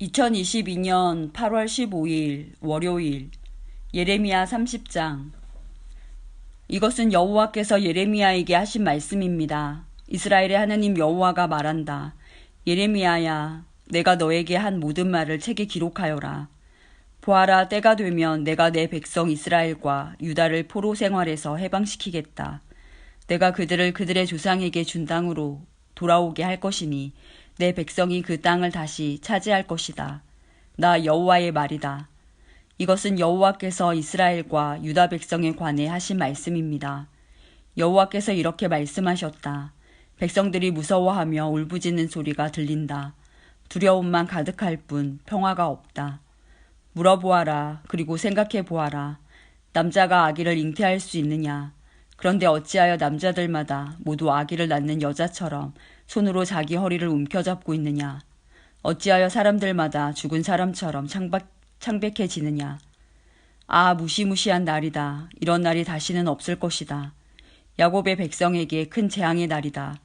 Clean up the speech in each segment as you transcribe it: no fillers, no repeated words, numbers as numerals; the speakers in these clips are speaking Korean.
2022년 8월 15일 월요일 예레미야 30장. 이것은 여호와께서 예레미야에게 하신 말씀입니다. 이스라엘의 하나님 여호와가 말한다. 예레미야야, 내가 너에게 한 모든 말을 책에 기록하여라. 보아라, 때가 되면 내가 내 백성 이스라엘과 유다를 포로 생활에서 해방시키겠다. 내가 그들을 그들의 조상에게 준 땅으로 돌아오게 할 것이니 내 백성이 그 땅을 다시 차지할 것이다. 나 여호와의 말이다. 이것은 여호와께서 이스라엘과 유다 백성에 관해 하신 말씀입니다. 여호와께서 이렇게 말씀하셨다. 백성들이 무서워하며 울부짖는 소리가 들린다. 두려움만 가득할 뿐 평화가 없다. 물어보아라. 그리고 생각해 보아라. 남자가 아기를 잉태할 수 있느냐? 그런데 어찌하여 남자들마다 모두 아기를 낳는 여자처럼 손으로 자기 허리를 움켜잡고 있느냐? 어찌하여 사람들마다 죽은 사람처럼 창백해지느냐? 아, 무시무시한 날이다. 이런 날이 다시는 없을 것이다. 야곱의 백성에게 큰 재앙의 날이다.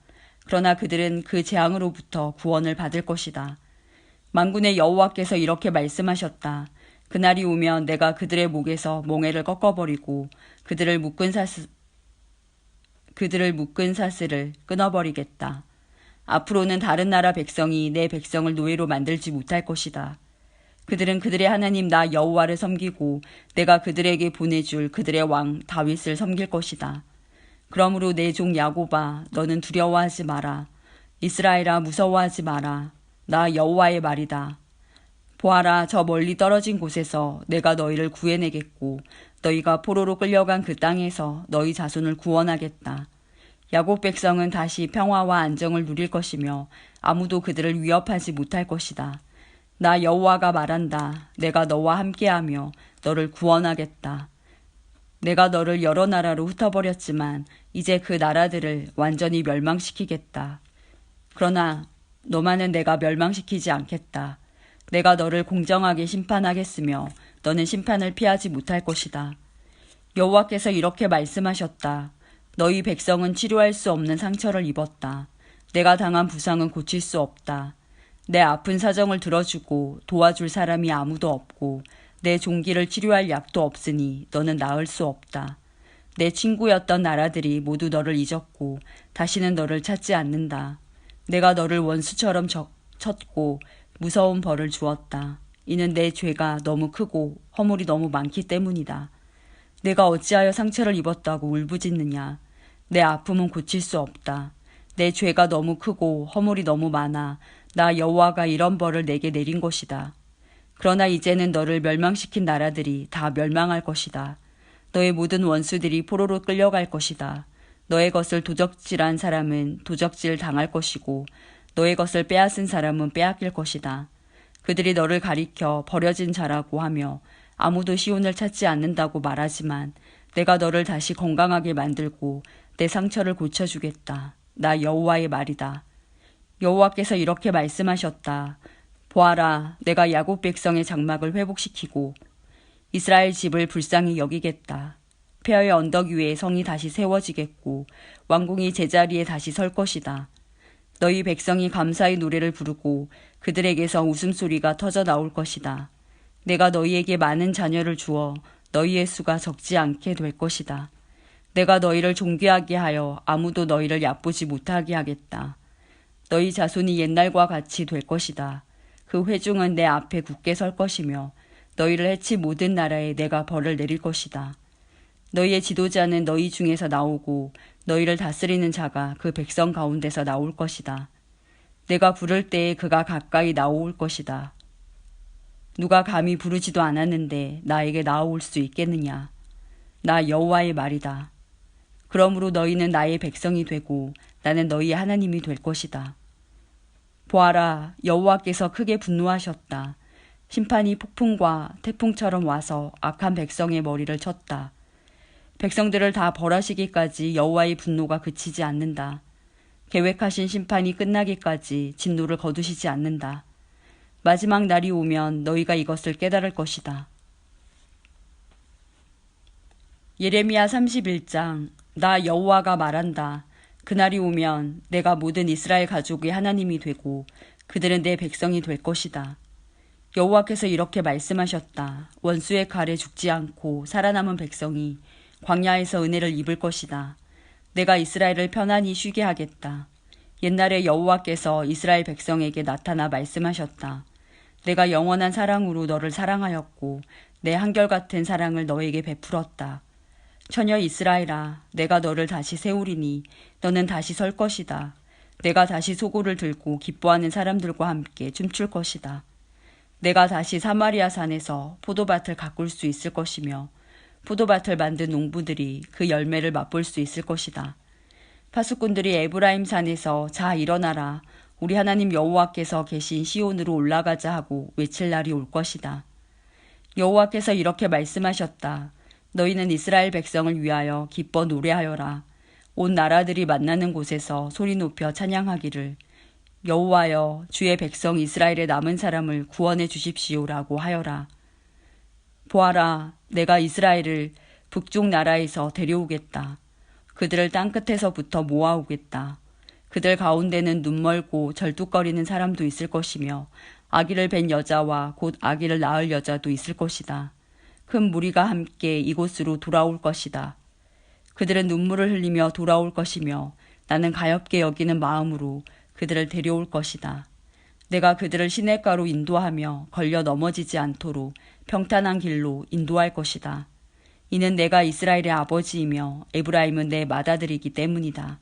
그러나 그들은 그 재앙으로부터 구원을 받을 것이다. 만군의 여호와께서 이렇게 말씀하셨다. 그날이 오면 내가 그들의 목에서 몽에를 꺾어버리고 그들을 묶은 사슬을 끊어버리겠다. 앞으로는 다른 나라 백성이 내 백성을 노예로 만들지 못할 것이다. 그들은 그들의 하나님 나 여호와를 섬기고 내가 그들에게 보내줄 그들의 왕 다윗을 섬길 것이다. 그러므로 내 종 야곱아, 너는 두려워하지 마라. 이스라엘아, 무서워하지 마라. 나 여호와의 말이다. 보아라, 저 멀리 떨어진 곳에서 내가 너희를 구해내겠고 너희가 포로로 끌려간 그 땅에서 너희 자손을 구원하겠다. 야곱 백성은 다시 평화와 안정을 누릴 것이며 아무도 그들을 위협하지 못할 것이다. 나 여호와가 말한다. 내가 너와 함께하며 너를 구원하겠다. 내가 너를 여러 나라로 흩어버렸지만 이제 그 나라들을 완전히 멸망시키겠다. 그러나 너만은 내가 멸망시키지 않겠다. 내가 너를 공정하게 심판하겠으며 너는 심판을 피하지 못할 것이다. 여호와께서 이렇게 말씀하셨다. 너희 백성은 치료할 수 없는 상처를 입었다. 내가 당한 부상은 고칠 수 없다. 내 아픈 사정을 들어주고 도와줄 사람이 아무도 없고 내 종기를 치료할 약도 없으니 너는 나을 수 없다. 내 친구였던 나라들이 모두 너를 잊었고 다시는 너를 찾지 않는다. 내가 너를 원수처럼 쳤고 무서운 벌을 주었다. 이는 내 죄가 너무 크고 허물이 너무 많기 때문이다. 내가 어찌하여 상처를 입었다고 울부짖느냐? 내 아픔은 고칠 수 없다. 내 죄가 너무 크고 허물이 너무 많아 나 여호와가 이런 벌을 내게 내린 것이다. 그러나 이제는 너를 멸망시킨 나라들이 다 멸망할 것이다. 너의 모든 원수들이 포로로 끌려갈 것이다. 너의 것을 도적질한 사람은 도적질 당할 것이고 너의 것을 빼앗은 사람은 빼앗길 것이다. 그들이 너를 가리켜 버려진 자라고 하며 아무도 시온을 찾지 않는다고 말하지만 내가 너를 다시 건강하게 만들고 내 상처를 고쳐주겠다. 나 여호와의 말이다. 여호와께서 이렇게 말씀하셨다. 보아라, 내가 야곱 백성의 장막을 회복시키고 이스라엘 집을 불쌍히 여기겠다. 폐허의 언덕 위에 성이 다시 세워지겠고 왕궁이 제자리에 다시 설 것이다. 너희 백성이 감사의 노래를 부르고 그들에게서 웃음소리가 터져 나올 것이다. 내가 너희에게 많은 자녀를 주어 너희의 수가 적지 않게 될 것이다. 내가 너희를 존귀하게 하여 아무도 너희를 얕보지 못하게 하겠다. 너희 자손이 옛날과 같이 될 것이다. 그 회중은 내 앞에 굳게 설 것이며 너희를 해친 모든 나라에 내가 벌을 내릴 것이다. 너희의 지도자는 너희 중에서 나오고 너희를 다스리는 자가 그 백성 가운데서 나올 것이다. 내가 부를 때에 그가 가까이 나올 것이다. 누가 감히 부르지도 않았는데 나에게 나올 수 있겠느냐? 나 여호와의 말이다. 그러므로 너희는 나의 백성이 되고 나는 너희의 하나님이 될 것이다. 보아라, 여호와께서 크게 분노하셨다. 심판이 폭풍과 태풍처럼 와서 악한 백성의 머리를 쳤다. 백성들을 다 벌하시기까지 여호와의 분노가 그치지 않는다. 계획하신 심판이 끝나기까지 진노를 거두시지 않는다. 마지막 날이 오면 너희가 이것을 깨달을 것이다. 예레미야 31장. 나 여호와가 말한다. 그날이 오면 내가 모든 이스라엘 가족의 하나님이 되고 그들은 내 백성이 될 것이다. 여호와께서 이렇게 말씀하셨다. 원수의 칼에 죽지 않고 살아남은 백성이 광야에서 은혜를 입을 것이다. 내가 이스라엘을 편안히 쉬게 하겠다. 옛날에 여호와께서 이스라엘 백성에게 나타나 말씀하셨다. 내가 영원한 사랑으로 너를 사랑하였고 내 한결같은 사랑을 너에게 베풀었다. 처녀 이스라엘아, 내가 너를 다시 세우리니 너는 다시 설 것이다. 내가 다시 소고를 들고 기뻐하는 사람들과 함께 춤출 것이다. 내가 다시 사마리아 산에서 포도밭을 가꿀 수 있을 것이며 포도밭을 만든 농부들이 그 열매를 맛볼 수 있을 것이다. 파수꾼들이 에브라임 산에서 자 일어나라, 우리 하나님 여호와께서 계신 시온으로 올라가자 하고 외칠 날이 올 것이다. 여호와께서 이렇게 말씀하셨다. 너희는 이스라엘 백성을 위하여 기뻐 노래하여라. 온 나라들이 만나는 곳에서 소리 높여 찬양하기를 여호와여 주의 백성 이스라엘의 남은 사람을 구원해 주십시오라고 하여라. 보아라, 내가 이스라엘을 북쪽 나라에서 데려오겠다. 그들을 땅끝에서부터 모아오겠다. 그들 가운데는 눈멀고 절뚝거리는 사람도 있을 것이며 아기를 뵌 여자와 곧 아기를 낳을 여자도 있을 것이다. 큰 무리가 함께 이곳으로 돌아올 것이다. 그들은 눈물을 흘리며 돌아올 것이며 나는 가엾게 여기는 마음으로 그들을 데려올 것이다. 내가 그들을 시냇가로 인도하며 걸려 넘어지지 않도록 평탄한 길로 인도할 것이다. 이는 내가 이스라엘의 아버지이며 에브라임은 내 맏아들이기 때문이다.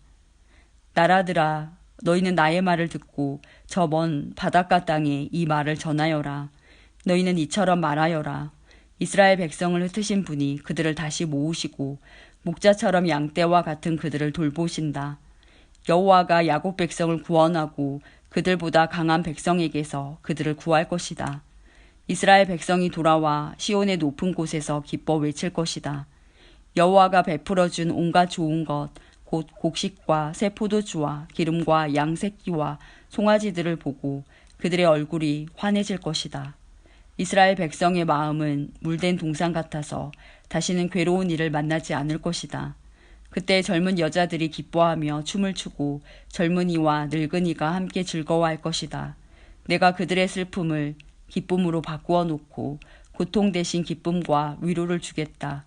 나라들아, 너희는 나의 말을 듣고 저 먼 바닷가 땅에 이 말을 전하여라. 너희는 이처럼 말하여라. 이스라엘 백성을 흩으신 분이 그들을 다시 모으시고 목자처럼 양떼와 같은 그들을 돌보신다. 여호와가 야곱 백성을 구원하고 그들보다 강한 백성에게서 그들을 구할 것이다. 이스라엘 백성이 돌아와 시온의 높은 곳에서 기뻐 외칠 것이다. 여호와가 베풀어준 온갖 좋은 것, 곧 곡식과 새 포도주와 기름과 양 새끼와 송아지들을 보고 그들의 얼굴이 환해질 것이다. 이스라엘 백성의 마음은 물된 동산 같아서 다시는 괴로운 일을 만나지 않을 것이다. 그때 젊은 여자들이 기뻐하며 춤을 추고 젊은이와 늙은이가 함께 즐거워할 것이다. 내가 그들의 슬픔을 기쁨으로 바꾸어 놓고 고통 대신 기쁨과 위로를 주겠다.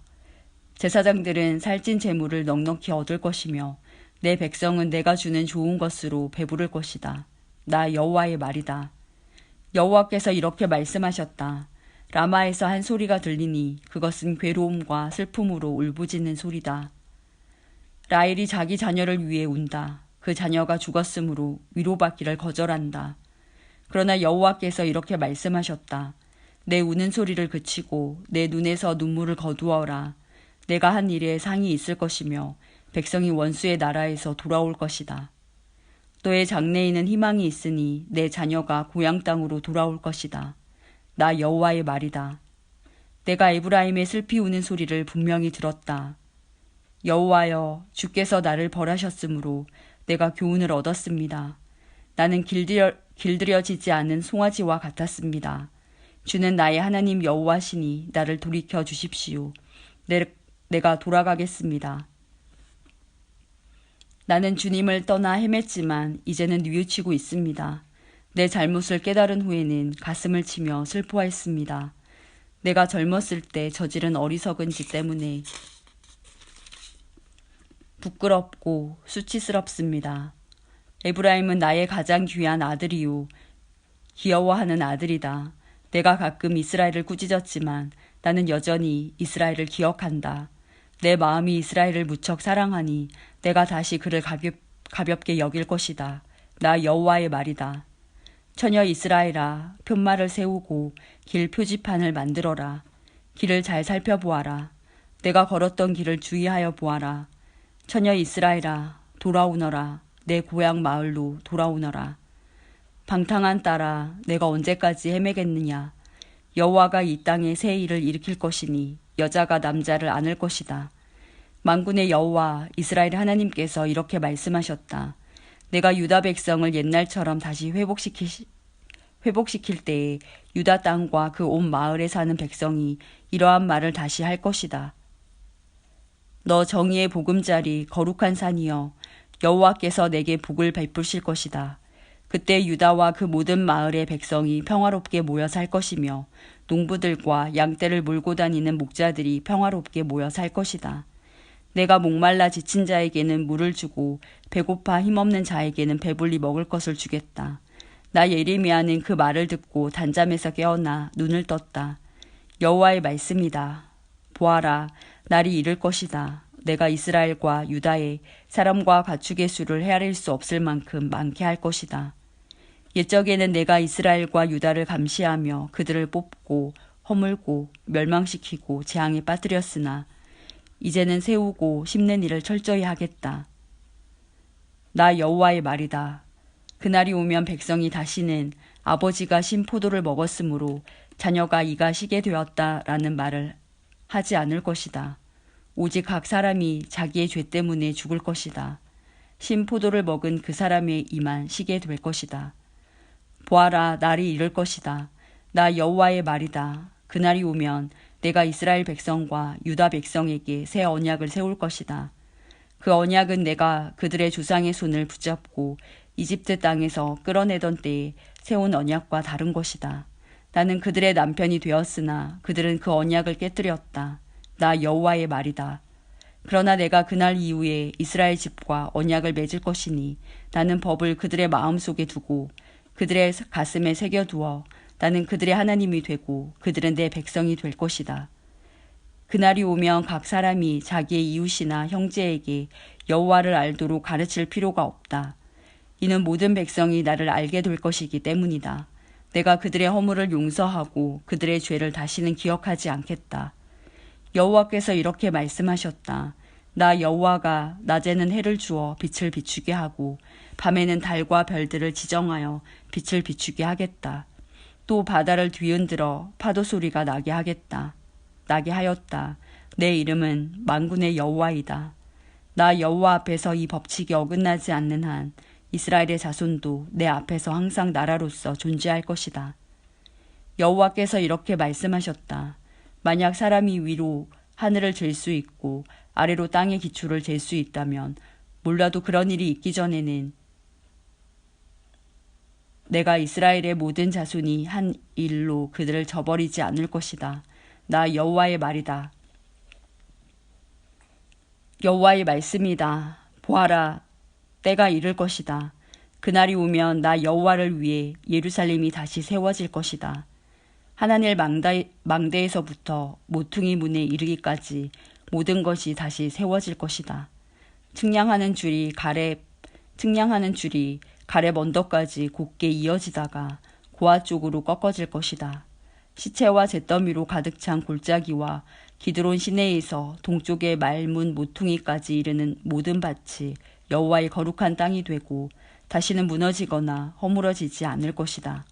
제사장들은 살찐 재물을 넉넉히 얻을 것이며 내 백성은 내가 주는 좋은 것으로 배부를 것이다. 나 여호와의 말이다. 여호와께서 이렇게 말씀하셨다. 라마에서 한 소리가 들리니 그것은 괴로움과 슬픔으로 울부짖는 소리다. 라헬이 자기 자녀를 위해 운다. 그 자녀가 죽었으므로 위로받기를 거절한다. 그러나 여호와께서 이렇게 말씀하셨다. 내 우는 소리를 그치고 내 눈에서 눈물을 거두어라. 내가 한 일에 상이 있을 것이며 백성이 원수의 나라에서 돌아올 것이다. 너의 장래에는 희망이 있으니 내 자녀가 고향 땅으로 돌아올 것이다. 나 여호와의 말이다. 내가 에브라임의 슬피 우는 소리를 분명히 들었다. 여호와여, 주께서 나를 벌하셨으므로 내가 교훈을 얻었습니다. 나는 길들여지지 않은 송아지와 같았습니다. 주는 나의 하나님 여호와시니 나를 돌이켜 주십시오. 내가 돌아가겠습니다. 나는 주님을 떠나 헤맸지만 이제는 뉘우치고 있습니다. 내 잘못을 깨달은 후에는 가슴을 치며 슬퍼했습니다. 내가 젊었을 때 저지른 어리석은 짓 때문에 부끄럽고 수치스럽습니다. 에브라임은 나의 가장 귀한 아들이요 귀여워하는 아들이다. 내가 가끔 이스라엘을 꾸짖었지만 나는 여전히 이스라엘을 기억한다. 내 마음이 이스라엘을 무척 사랑하니 내가 다시 그를 가볍게 여길 것이다. 나 여호와의 말이다. 처녀 이스라엘아, 편말을 세우고 길 표지판을 만들어라. 길을 잘 살펴보아라. 내가 걸었던 길을 주의하여 보아라. 처녀 이스라엘아, 돌아오너라. 내 고향 마을로 돌아오너라. 방탕한 딸아, 내가 언제까지 헤매겠느냐. 여호와가 이 땅에 새 일을 일으킬 것이니 여자가 남자를 안을 것이다. 만군의 여호와 이스라엘 하나님께서 이렇게 말씀하셨다. 내가 유다 백성을 옛날처럼 다시 회복시킬 때에 유다 땅과 그 온 마을에 사는 백성이 이러한 말을 다시 할 것이다. 너 정의의 보금자리 거룩한 산이여, 여호와께서 내게 복을 베푸실 것이다. 그때 유다와 그 모든 마을의 백성이 평화롭게 모여 살 것이며 농부들과 양떼를 몰고 다니는 목자들이 평화롭게 모여 살 것이다. 내가 목말라 지친 자에게는 물을 주고 배고파 힘없는 자에게는 배불리 먹을 것을 주겠다. 나 예레미야는 그 말을 듣고 단잠에서 깨어나 눈을 떴다. 여호와의 말씀이다. 보아라, 날이 이를 것이다. 내가 이스라엘과 유다의 사람과 가축의 수를 헤아릴 수 없을 만큼 많게 할 것이다. 옛적에는 내가 이스라엘과 유다를 감시하며 그들을 뽑고 허물고 멸망시키고 재앙에 빠뜨렸으나 이제는 세우고 심는 일을 철저히 하겠다. 나 여호와의 말이다. 그날이 오면 백성이 다시는 아버지가 신 포도를 먹었으므로 자녀가 이가 시게 되었다라는 말을 하지 않을 것이다. 오직 각 사람이 자기의 죄 때문에 죽을 것이다. 신 포도를 먹은 그 사람의 이만 시게 될 것이다. 보아라, 날이 이를 것이다. 나 여호와의 말이다. 그날이 오면 내가 이스라엘 백성과 유다 백성에게 새 언약을 세울 것이다. 그 언약은 내가 그들의 조상의 손을 붙잡고 이집트 땅에서 끌어내던 때에 세운 언약과 다른 것이다. 나는 그들의 남편이 되었으나 그들은 그 언약을 깨뜨렸다. 나 여호와의 말이다. 그러나 내가 그날 이후에 이스라엘 집과 언약을 맺을 것이니 나는 법을 그들의 마음속에 두고 그들의 가슴에 새겨두어 나는 그들의 하나님이 되고 그들은 내 백성이 될 것이다. 그날이 오면 각 사람이 자기의 이웃이나 형제에게 여호와를 알도록 가르칠 필요가 없다. 이는 모든 백성이 나를 알게 될 것이기 때문이다. 내가 그들의 허물을 용서하고 그들의 죄를 다시는 기억하지 않겠다. 여호와께서 이렇게 말씀하셨다. 나 여호와가 낮에는 해를 주어 빛을 비추게 하고 밤에는 달과 별들을 지정하여 빛을 비추게 하겠다. 또 바다를 뒤흔들어 파도 소리가 나게 하였다. 내 이름은 만군의 여호와이다. 나 여호와 앞에서 이 법칙이 어긋나지 않는 한 이스라엘의 자손도 내 앞에서 항상 나라로서 존재할 것이다. 여호와께서 이렇게 말씀하셨다. 만약 사람이 위로 하늘을 잴 수 있고 아래로 땅의 기초를 잴 수 있다면 몰라도 그런 일이 있기 전에는 내가 이스라엘의 모든 자손이 한 일로 그들을 저버리지 않을 것이다. 나 여호와의 말이다. 여호와의 말씀이다. 보아라, 때가 이를 것이다. 그날이 오면 나 여호와를 위해 예루살렘이 다시 세워질 것이다. 하나넬 망대에서부터 모퉁이 문에 이르기까지 모든 것이 다시 세워질 것이다. 측량하는 줄이 가렙 언덕까지 곧게 이어지다가 고아 쪽으로 꺾어질 것이다. 시체와 잿더미로 가득 찬 골짜기와 기드론 시내에서 동쪽의 말문 모퉁이까지 이르는 모든 밭이 여호와의 거룩한 땅이 되고 다시는 무너지거나 허물어지지 않을 것이다.